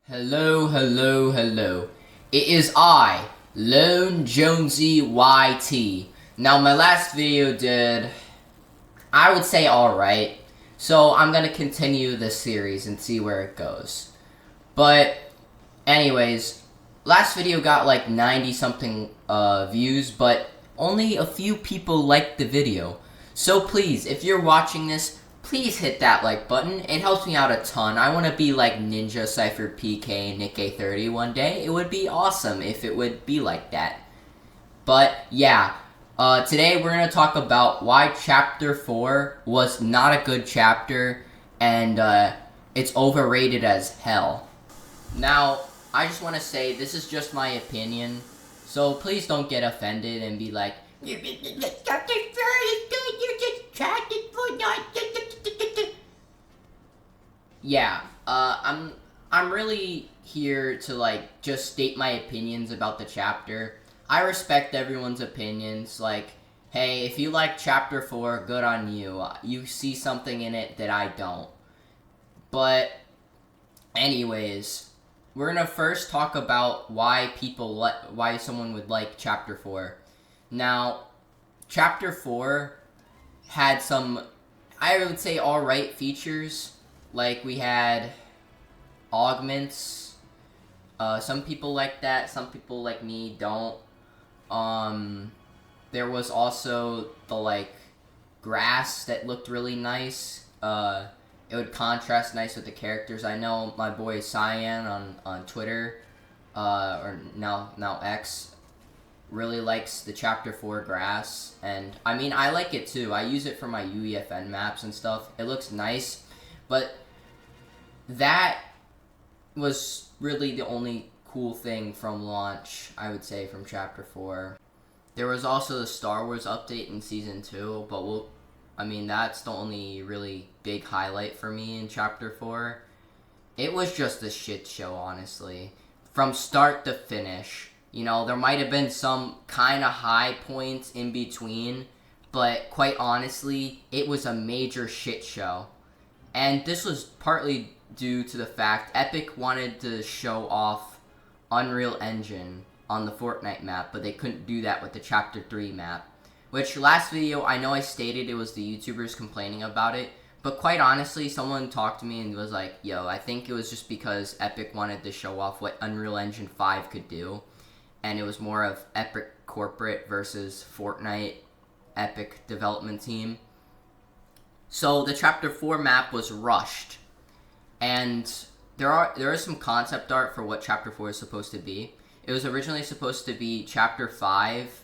Hello, hello, hello. It is I, Lone Jonesy YT. Now, my last video did, I would say, alright. So, I'm gonna continue this series and see where it goes. But, anyways, last video got like 90-something views, but only a few people liked the video. So please, if you're watching this, please hit that like button. It helps me out a ton. I want to be like Ninja, Cypher, PK, Nick A30 one day. It would be awesome if it would be like that. But yeah, today we're going to talk about why Chapter 4 was not a good chapter and it's overrated as hell. Now, I just want to say this is just my opinion, so please don't get offended and be like, Chapter 4 is good, you just tracked it for not. Yeah, I'm really here to like just state my opinions about the chapter. I respect everyone's opinions. Like, hey, if you like Chapter 4, good on you. You see something in it that I don't. But, anyways, we're gonna first talk about why why someone would like Chapter 4. Now, Chapter 4 had some, I would say, alright features. Like, we had augments. Some people like that. Some people like me don't. There was also the, like, grass that looked really nice. It would contrast nice with the characters. I know my boy Cyan on Twitter, or now X, really likes the Chapter 4 grass. And, I mean, I like it too. I use it for my UEFN maps and stuff. It looks nice. But that was really the only cool thing from launch, I would say, from Chapter 4. There was also the Star Wars update in Season 2, but that's the only really big highlight for me in Chapter 4. It was just a shit show, honestly. From start to finish. You know, there might have been some kind of high points in between, but quite honestly, it was a major shit show. And this was partly due to the fact Epic wanted to show off Unreal Engine on the Fortnite map, but they couldn't do that with the Chapter 3 map. Which, last video, I know I stated it was the YouTubers complaining about it, but quite honestly, someone talked to me and was like, yo, I think it was just because Epic wanted to show off what Unreal Engine 5 could do, and it was more of Epic corporate versus Fortnite Epic development team. So the Chapter 4 map was rushed, and there is some concept art for what Chapter 4 is supposed to be. It was originally supposed to be Chapter 5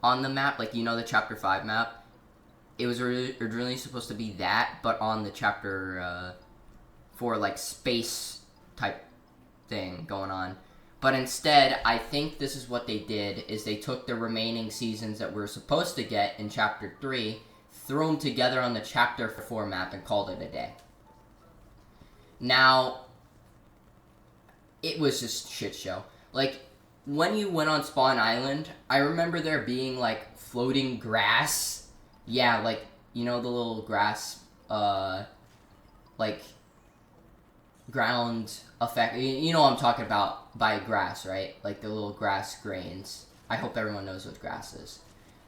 on the map, like, you know, the Chapter 5 map. It was originally supposed to be that, but on the Chapter 4, like, space type thing going on. But instead, I think this is what they did, is they took the remaining seasons that we were supposed to get in Chapter 3, threw them together on the Chapter 4 map, and called it a day. Now, it was just a shit show. Like, when you went on Spawn Island, I remember there being, like, floating grass. Yeah, like, you know, the little grass, like, ground effect. You know what I'm talking about by grass, right? Like, the little grass grains. I hope everyone knows what grass is.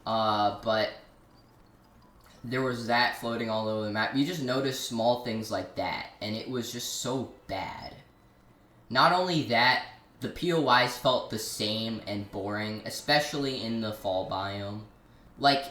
But there was that floating all over the map. You just noticed small things like that, and it was just so bad. Not only that, the POIs felt the same and boring, especially in the fall biome. Like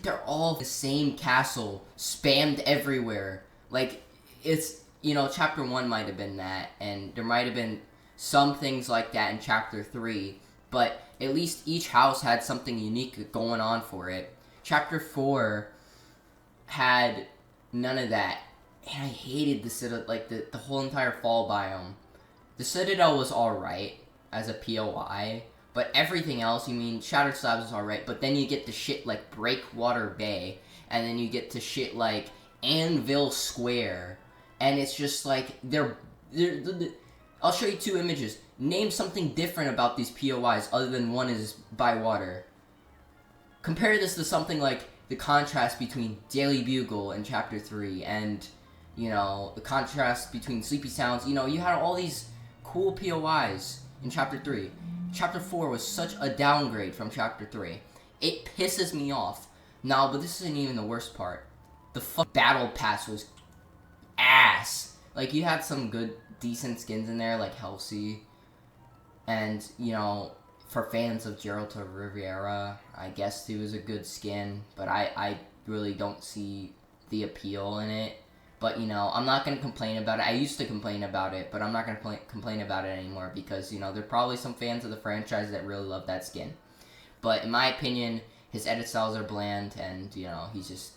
they're all the same castle, spammed everywhere. Like, it's, you know, Chapter 1 might have been that, and there might have been some things like that in Chapter 3, but at least each house had something unique going on for it. Chapter 4 had none of that, and I hated the whole entire fall biome. The Citadel was alright as a POI, but everything else, you mean, Shattered Slabs was alright, but then you get to shit like Breakwater Bay, and then you get to shit like Anvil Square, and it's just like, I'll show you two images. Name something different about these POIs other than one is by water. Compare this to something like the contrast between Daily Bugle in Chapter 3 and You know, the contrast between Sleepy Sounds. You know, you had all these cool POIs in Chapter 3. Chapter 4 was such a downgrade from Chapter 3. It pisses me off. No, but this isn't even the worst part. The Battle Pass was ass. Like, you had some good, decent skins in there, like Halsey. And, you know, for fans of Geralt of Riviera, I guess he was a good skin. But I really don't see the appeal in it. But, you know, I'm not going to complain about it. I used to complain about it, but I'm not going to complain about it anymore because, you know, there are probably some fans of the franchise that really love that skin. But in my opinion, his edit styles are bland, and, you know, he just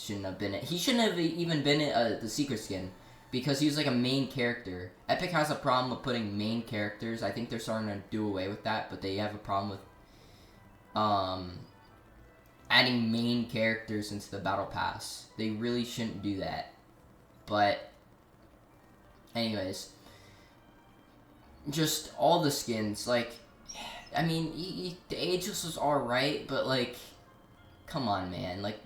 shouldn't have been it. He shouldn't have even been the secret skin because he was like a main character. Epic has a problem with putting main characters. I think they're starting to do away with that, but they have a problem with adding main characters into the battle pass. They really shouldn't do that. But anyways, just all the skins, like, I mean, the Ageless was alright, but like, come on, man. Like,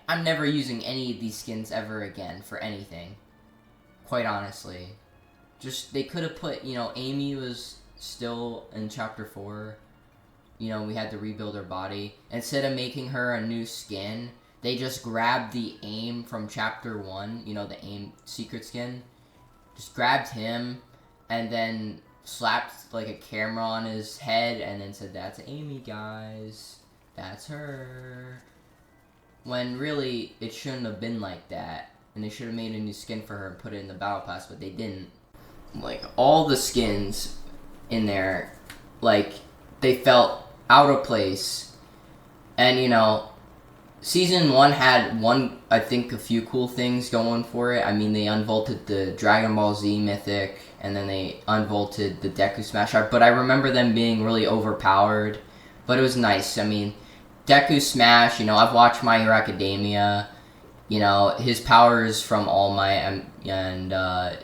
I'm never using any of these skins ever again for anything. Quite honestly. Just, they could have put, you know, Amy was still in Chapter 4. You know, we had to rebuild her body. Instead of making her a new skin, they just grabbed the AIM from Chapter 1, you know, the AIM secret skin. Just grabbed him, and then slapped, like, a camera on his head, and then said, "That's Amy, guys. That's her." When, really, it shouldn't have been like that. And they should have made a new skin for her and put it in the Battle Pass, but they didn't. Like, all the skins in there, like, they felt out of place. And, you know, Season 1 had I think a few cool things going for it. I mean, they unvaulted the Dragon Ball Z Mythic, and then they unvaulted the Deku Smash Art, but I remember them being really overpowered, but it was nice. I mean, Deku Smash, you know, I've watched My Hero Academia, you know, his power is from All Might, and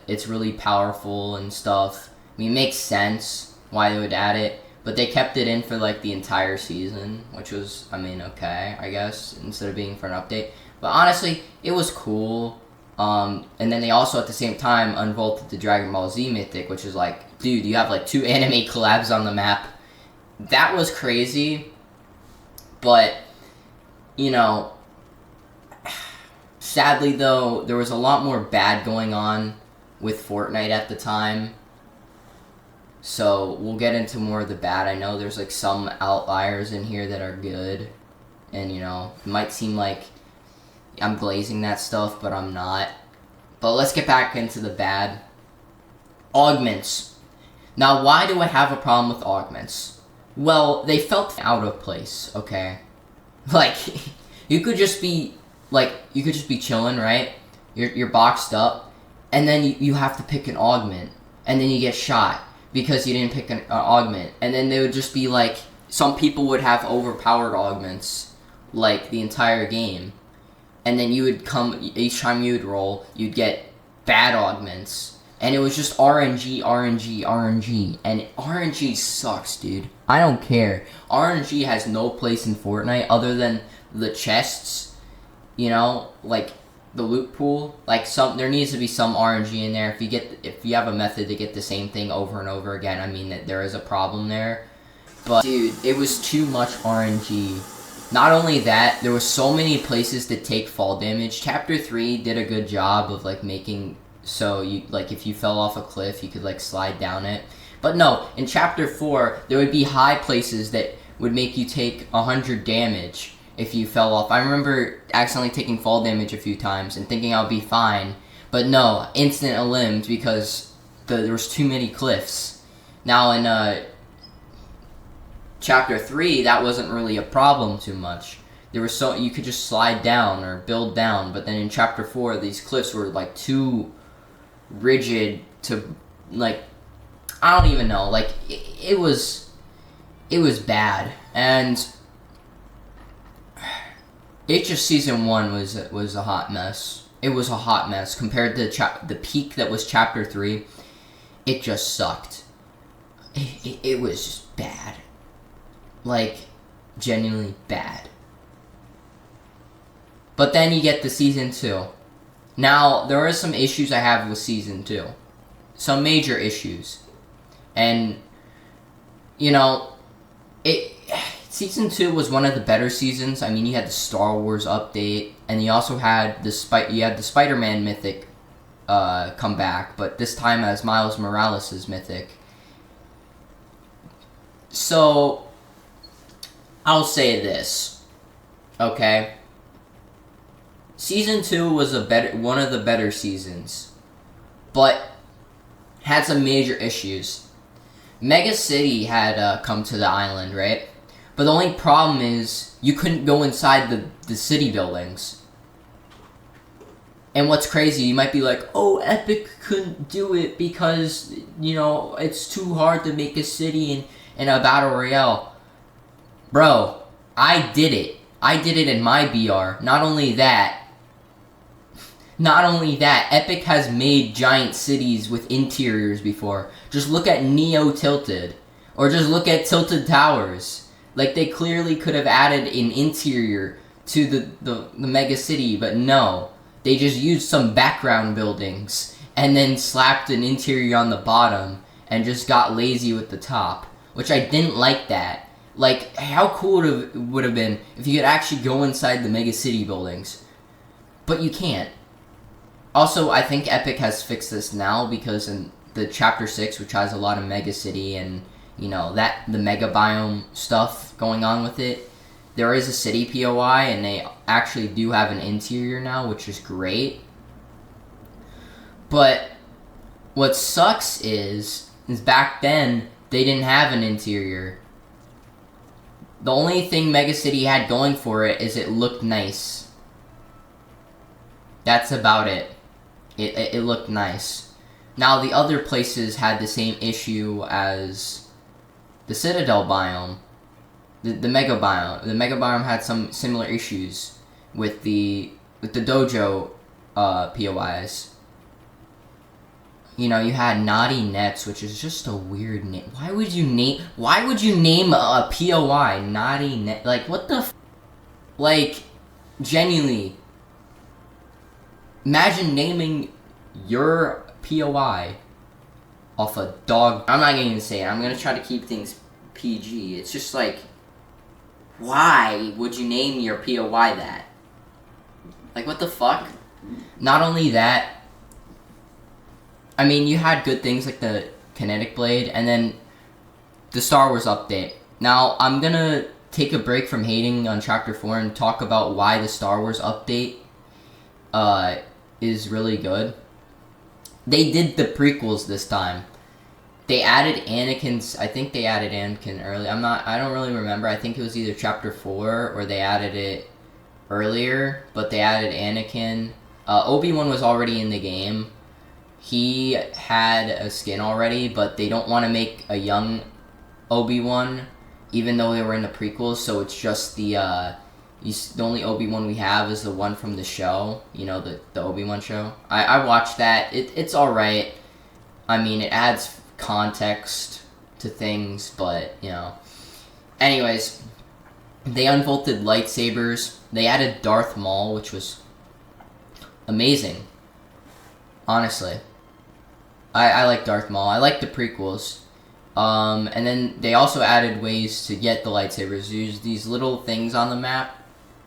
it's really powerful and stuff. I mean, it makes sense why they would add it. But they kept it in for, like, the entire season, which was, I mean, okay, I guess, instead of being for an update. But honestly, it was cool. And then they also, at the same time, unvaulted the Dragon Ball Z Mythic, which is like, dude, you have, like, 2 anime collabs on the map. That was crazy. But, you know, sadly, though, there was a lot more bad going on with Fortnite at the time. So, we'll get into more of the bad. I know there's, like, some outliers in here that are good. And, you know, it might seem like I'm glazing that stuff, but I'm not. But let's get back into the bad. Augments. Now, why do I have a problem with augments? Well, they felt out of place, okay? Like, you could just be chilling, right? You're boxed up, and then you have to pick an augment, and then you get shot because you didn't pick an augment. And then they would just be like, some people would have overpowered augments, like, the entire game. And then you would come, each time you would roll, you'd get bad augments. And it was just RNG, RNG, RNG. And RNG sucks, dude. I don't care. RNG has no place in Fortnite other than the chests, you know, like the loot pool. Like, there needs to be some RNG in there. If you have a method to get the same thing over and over again, I mean, that there is a problem there. But dude, it was too much RNG. Not only that, there were so many places to take fall damage. Chapter 3 did a good job of, like, making so you, like, if you fell off a cliff, you could, like, slide down it. But no, in Chapter 4, there would be high places that would make you take 100 damage if you fell off. I remember accidentally taking fall damage a few times and thinking I would be fine. But no, instant elimed because there was too many cliffs. Now in Chapter 3, that wasn't really a problem too much. There was you could just slide down or build down, but then in Chapter 4, these cliffs were, like, too rigid to, like, I don't even know, like, it was bad. And just Season 1 was a hot mess. It was a hot mess compared to the peak that was Chapter 3. It just sucked. It was just bad. Like, genuinely bad. But then you get to Season 2. Now, there are some issues I have with Season 2. Some major issues. And, you know, Season 2 was one of the better seasons. I mean, you had the Star Wars update, and you also had the Spider-Man mythic come back, but this time as Miles Morales' mythic. So, I'll say this, okay? Season 2 was one of the better seasons, but had some major issues. Mega City had come to the island, right? But the only problem is you couldn't go inside the city buildings. And what's crazy, you might be like, oh, Epic couldn't do it because, you know, it's too hard to make a city in a battle royale. Bro, I did it. I did it in my BR. Not only that, Epic has made giant cities with interiors before. Just look at Neo Tilted. Or just look at Tilted Towers. Like, they clearly could have added an interior to the mega city, but no. They just used some background buildings and then slapped an interior on the bottom and just got lazy with the top. Which I didn't like that. Like, how cool it would have been if you could actually go inside the mega city buildings. But you can't. Also, I think Epic has fixed this now because in the Chapter 6, which has a lot of Mega City and, you know, the Mega Biome stuff going on with it, there is a city POI and they actually do have an interior now, which is great. But what sucks is back then, they didn't have an interior. The only thing Mega City had going for it is it looked nice. That's about it. It looked nice. Now, the other places had the same issue as the Citadel biome, the Mega Biome. The Mega Biome had some similar issues with the Dojo POIs. You know, you had Naughty Nets, which is just a weird name. Why would you name a POI Naughty Net? Like, what the like, genuinely. Imagine naming your POI off a dog. I'm not going to say it. I'm going to try to keep things PG. It's just like, why would you name your POI that? Like, what the fuck? Not only that, I mean, you had good things like the Kinetic Blade and then the Star Wars update. Now, I'm going to take a break from hating on Chapter 4 and talk about why the Star Wars update is really good. They did the prequels this time. They added I think they added Anakin early. I don't really remember. I think it was either Chapter 4 or they added it earlier, but they added Anakin. Obi-Wan was already in the game. He had a skin already, but they don't want to make a young Obi-Wan, even though they were in the prequels, so it's just the only Obi-Wan we have is the one from the show, you know, the Obi-Wan show. I watched that. It's alright. I mean, it adds context to things, but, you know. Anyways, they unvaulted lightsabers. They added Darth Maul, which was amazing. Honestly. I like Darth Maul. I like the prequels. And then they also added ways to get the lightsabers. There's these little things on the map.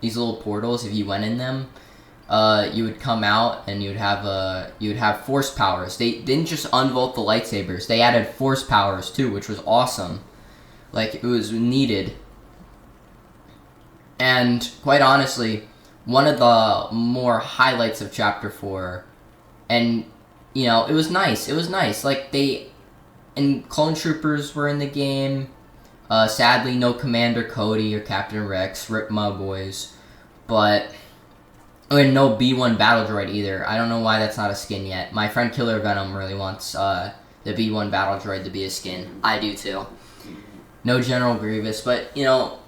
These little portals, if you went in them, you would come out and you would have force powers. They didn't just unvault the lightsabers; they added force powers too, which was awesome. Like, it was needed. And quite honestly, one of the more highlights of Chapter 4, and you know, it was nice. It was nice. Like, and Clone Troopers were in the game. Sadly, no Commander Cody or Captain Rex. Rip my boys. And no B1 Battle Droid either. I don't know why that's not a skin yet. My friend Killer Venom really wants the B1 Battle Droid to be a skin. I do too. No General Grievous, but, you know,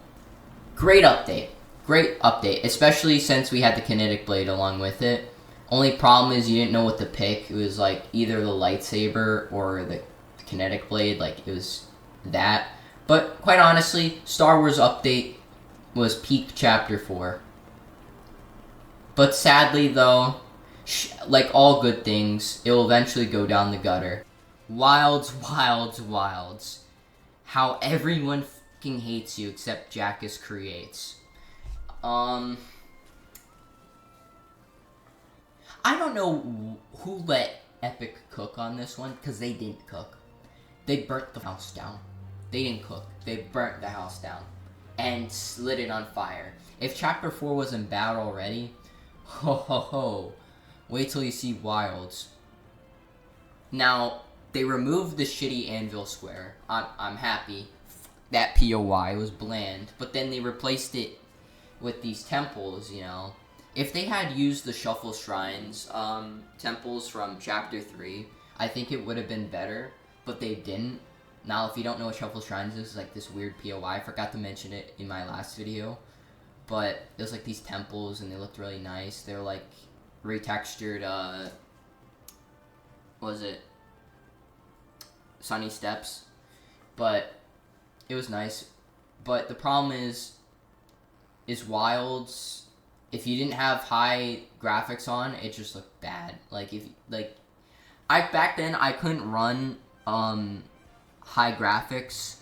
great update. Great update, especially since we had the Kinetic Blade along with it. Only problem is you didn't know what to pick. It was like either the lightsaber or the Kinetic Blade. Like, it was that. But quite honestly, Star Wars update was peak Chapter 4. But sadly, though, Like all good things, it will eventually go down the gutter. Wilds, wilds, wilds. How everyone fucking hates you except Jackus Creates. I don't know who let Epic cook on this one, because they didn't cook. They burnt the house down. They didn't cook. They burnt the house down and lit it on fire. If Chapter 4 wasn't bad already, ho ho ho. Wait till you see Wilds. Now, they removed the shitty anvil square. I'm happy. That POI was bland. But then they replaced it with these temples, you know. If they had used the Shuffle Shrines temples from Chapter 3, I think it would have been better. But they didn't. Now, if you don't know what Shuffle Shrines is, it's like this weird POI. I forgot to mention it in my last video. But it was like these temples, and they looked really nice. They were like retextured, what was it? Sunny Steps. But it was nice. But the problem is Wilds, if you didn't have high graphics on, it just looked bad. Like, back then, I couldn't run, high graphics.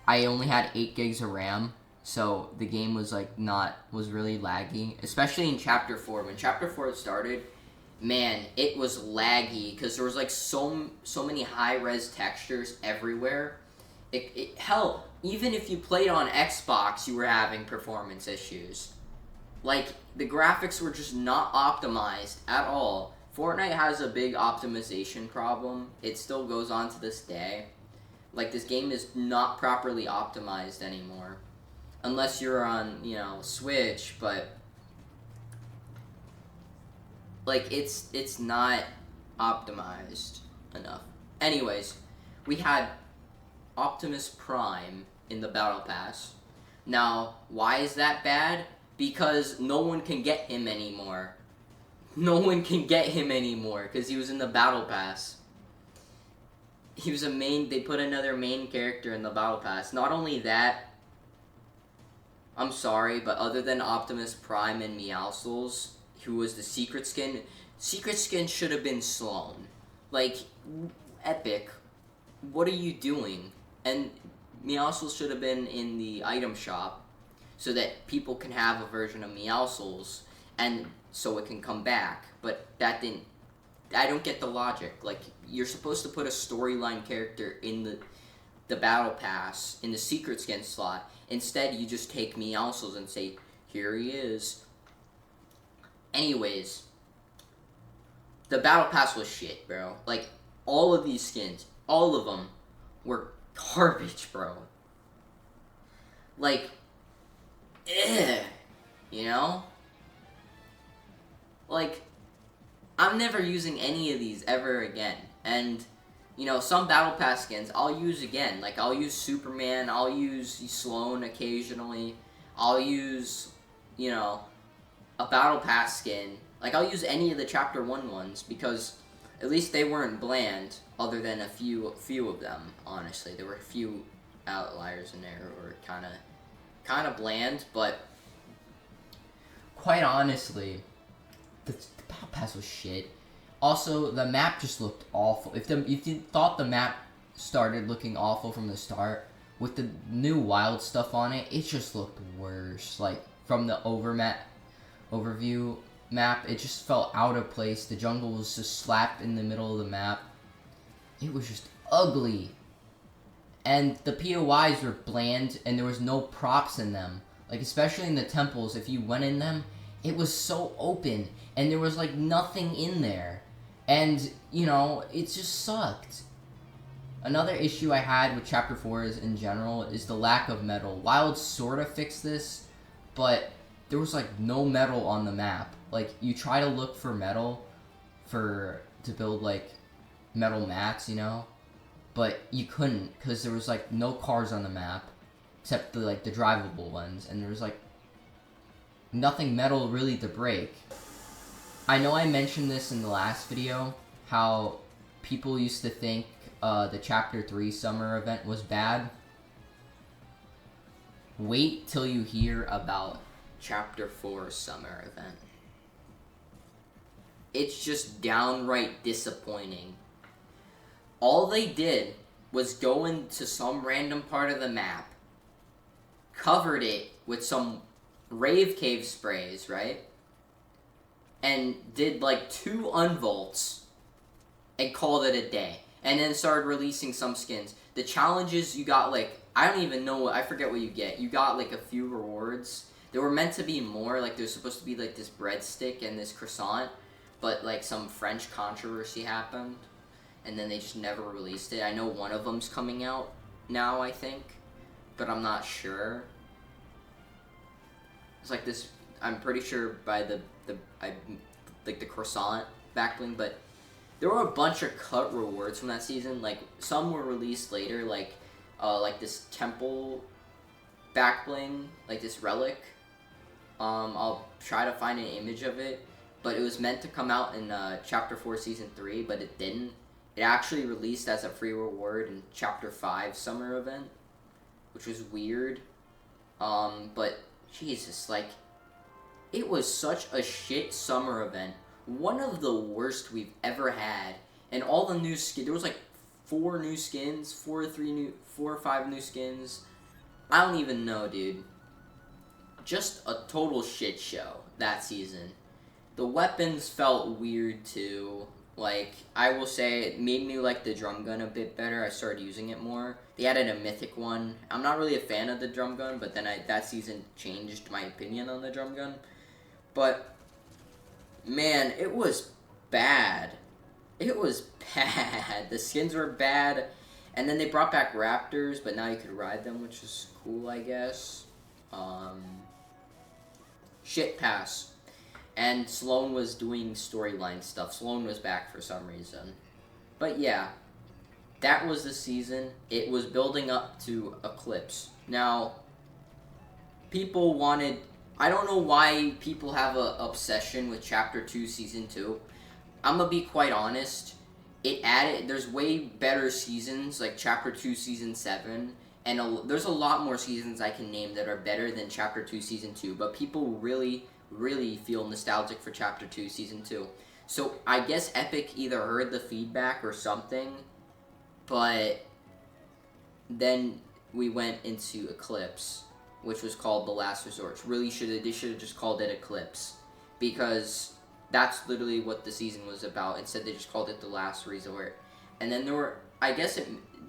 I only had 8 gigs of RAM, so the game was was really laggy, especially in Chapter 4. When Chapter 4 started, man, it was laggy because there was like so many high-res textures everywhere. Hell, even if you played on Xbox, you were having performance issues. Like, the graphics were just not optimized at all. Fortnite has a big optimization problem. It still goes on to this day. Like, this game is not properly optimized anymore. Unless you're on, you know, Switch, but like, it's not optimized enough. Anyways, we had Optimus Prime in the Battle Pass. Now, why is that bad? Because no one can get him anymore. No one can get him anymore because he was in the Battle Pass. He was they put another main character in the Battle Pass. Not only that, I'm sorry, but other than Optimus Prime and Meowscles, who was the secret skin should have been Sloan. Like, Epic, what are you doing? And Meowscles should have been in the item shop so that people can have a version of Meowscles and so it can come back. But that didn't. I don't get the logic. Like, you're supposed to put a storyline character in the Battle Pass, in the secret skin slot. Instead, you just take Meowscles and say, here he is. Anyways, the Battle Pass was shit, bro. Like, all of these skins, all of them were garbage, bro. Like, you know? Like, I'm never using any of these ever again. And, you know, some Battle Pass skins I'll use again. Like, I'll use Superman, I'll use Sloan occasionally. I'll use, you know, a Battle Pass skin. Like, I'll use any of the Chapter 1 ones because at least they weren't bland, other than a few of them, honestly. There were a few outliers in there who were kind of bland, but quite honestly, the Battle Pass was shit. Also, the map just looked awful. If you thought the map started looking awful from the start, with the new wild stuff on it, it just looked worse. Like, from the overview map, it just felt out of place. The jungle was just slapped in the middle of the map. It was just ugly. And the POIs were bland, and there was no props in them. Like, especially in the temples, if you went in them, it was so open, and there was, like, nothing in there. And, you know, it just sucked. Another issue I had with Chapter 4 in general is the lack of metal. Wild sort of fixed this, but there was, like, no metal on the map. Like, you try to look for metal to build, like, metal mats, you know? But you couldn't, because there was, like, no cars on the map, except the drivable ones, and there was, like, nothing metal really to break. I know I mentioned this in the last video, how people used to think the Chapter 3 summer event was bad. Wait till you hear about Chapter 4 summer event. it's just downright disappointing. All they did was go into some random part of the map, covered it with some Rave Cave sprays, right? And did like 2 unvolts and called it a day. And then started releasing some skins. The challenges, you got like, I don't even know I forget what you get. You got like a few rewards. There were meant to be more, like there's supposed to be like this breadstick and this croissant, but like some French controversy happened, and then they just never released it. I know one of them's coming out now, I think, but I'm not sure. It's like this, I'm pretty sure by like the croissant back bling, but there were a bunch of cut rewards from that season. Like some were released later, like this temple back bling, like this relic. I'll try to find an image of it, but it was meant to come out in Chapter 4 Season 3, but it didn't. It actually released as a free reward in Chapter 5 Summer Event, which was weird. But Jesus, like, it was such a shit summer event. One of the worst we've ever had. And all the new skins, there was like 4 new skins, 4 or 5 new skins. I don't even know, dude. Just a total shit show that season. The weapons felt weird too. Like, I will say, it made me like the drum gun a bit better. I started using it more. They added a mythic one. I'm not really a fan of the drum gun, but then that season changed my opinion on the drum gun. But, man, it was bad. It was bad. The skins were bad. And then they brought back raptors, but now you could ride them, which is cool, I guess. Shit pass. And Sloan was doing storyline stuff. Sloan was back for some reason. But yeah, that was the season. It was building up to Eclipse. Now, people wanted... I don't know why people have an obsession with Chapter 2, Season 2. I'm gonna be quite honest. There's way better seasons, like Chapter 2, Season 7. And there's a lot more seasons I can name that are better than Chapter 2, Season 2. But people really feel nostalgic for Chapter 2, Season 2. So I guess Epic either heard the feedback or something, but then we went into Eclipse, which was called The Last Resort. They should have just called it Eclipse, because that's literally what the season was about. Instead, they just called it The Last Resort. And then there were, I guess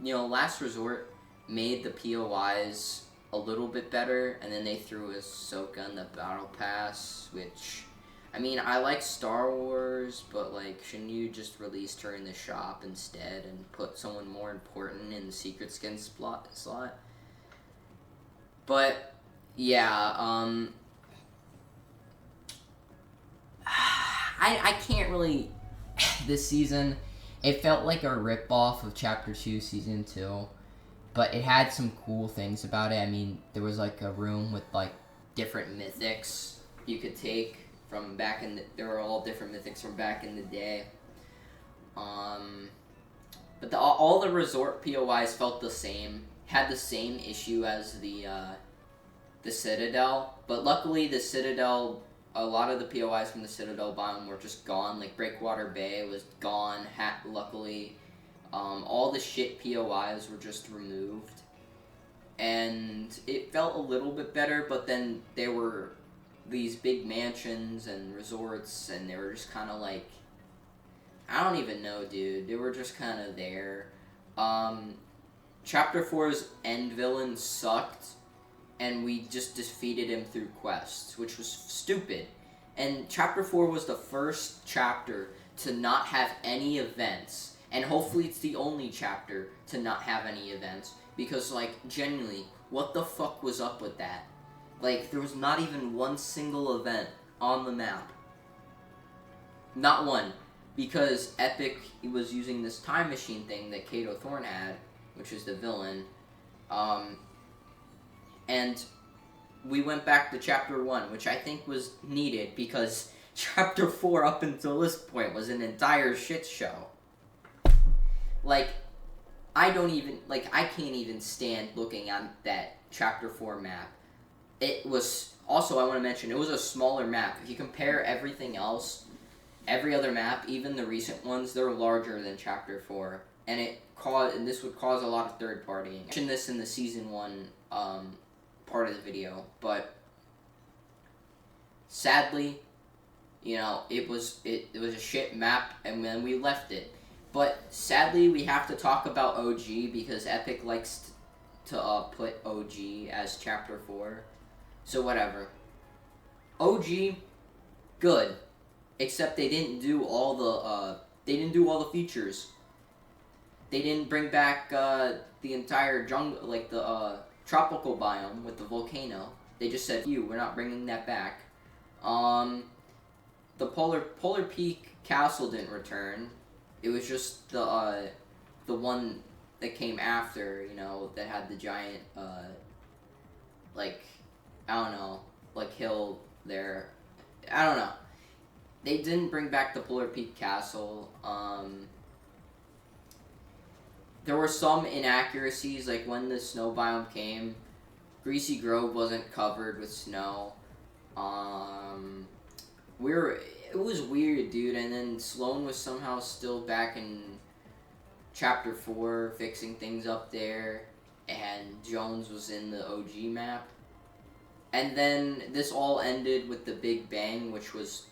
Last Resort made the POIs a little bit better, and then they threw Ahsoka in the Battle Pass, which, I mean, I like Star Wars, but, like, shouldn't you just release her in the shop instead and put someone more important in the Secret Skin slot? But, yeah, I can't really, this season, it felt like a rip-off of Chapter 2, Season 2. But it had some cool things about it. I mean, there was like a room with like different mythics you could take from back in there were all different mythics from back in the day. But all the resort POIs felt the same. Had the same issue as the Citadel. But luckily the Citadel, a lot of the POIs from the Citadel biome were just gone. Like Breakwater Bay was gone, luckily. All the shit POIs were just removed, and it felt a little bit better, but then there were these big mansions and resorts, and they were just kind of like, I don't even know, dude, they were just kind of there. Chapter 4's end villain sucked, and we just defeated him through quests, which was stupid. And Chapter 4 was the first chapter to not have any events. And hopefully it's the only chapter to not have any events. Because, like, genuinely, what the fuck was up with that? Like, there was not even one single event on the map. Not one. Because Epic was using this time machine thing that Kato Thorne had, which was the villain. And we went back to Chapter 1, which I think was needed, because Chapter 4 up until this point was an entire shit show. Like, I can't even stand looking at that Chapter 4 map. It was, also I want to mention, it was a smaller map. If you compare everything else, every other map, even the recent ones, they're larger than Chapter 4. And this would cause a lot of third partying. I mentioned this in the Season 1 part of the video, but sadly, you know, it was a shit map, and then we left it. But sadly, we have to talk about OG because Epic likes to put OG as Chapter 4. So whatever. OG, good, except they didn't do all the features. They didn't bring back the entire jungle, like the tropical biome with the volcano. They just said, we're not bringing that back. The Polar Peak Castle didn't return. It was just the one that came after, you know, that had the giant, like, I don't know, like, hill there. I don't know. They didn't bring back the Polar Peak Castle. There were some inaccuracies, like when the snow biome came, Greasy Grove wasn't covered with snow. It was weird, dude, and then Sloan was somehow still back in Chapter 4 fixing things up there, and Jones was in the OG map. And then this all ended with the Big Bang, which was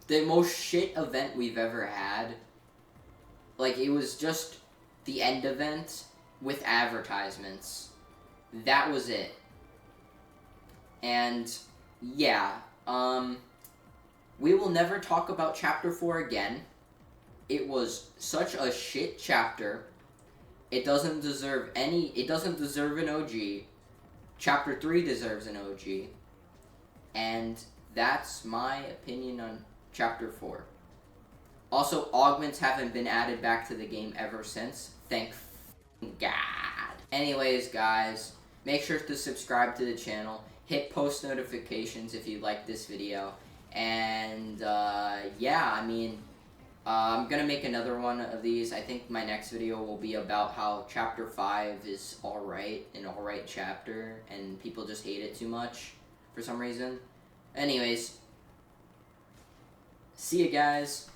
the most shit event we've ever had. Like, it was just the end event with advertisements. That was it. And, yeah, we will never talk about Chapter 4 again. It was such a shit chapter. It doesn't deserve an OG. Chapter 3 deserves an OG. And that's my opinion on Chapter 4. Also, augments haven't been added back to the game ever since. Thank God. Anyways, guys, make sure to subscribe to the channel. Hit post notifications if you like this video. And, yeah, I mean, I'm gonna make another one of these. I think my next video will be about how Chapter 5 is alright, an alright chapter, and people just hate it too much for some reason. Anyways, see you guys.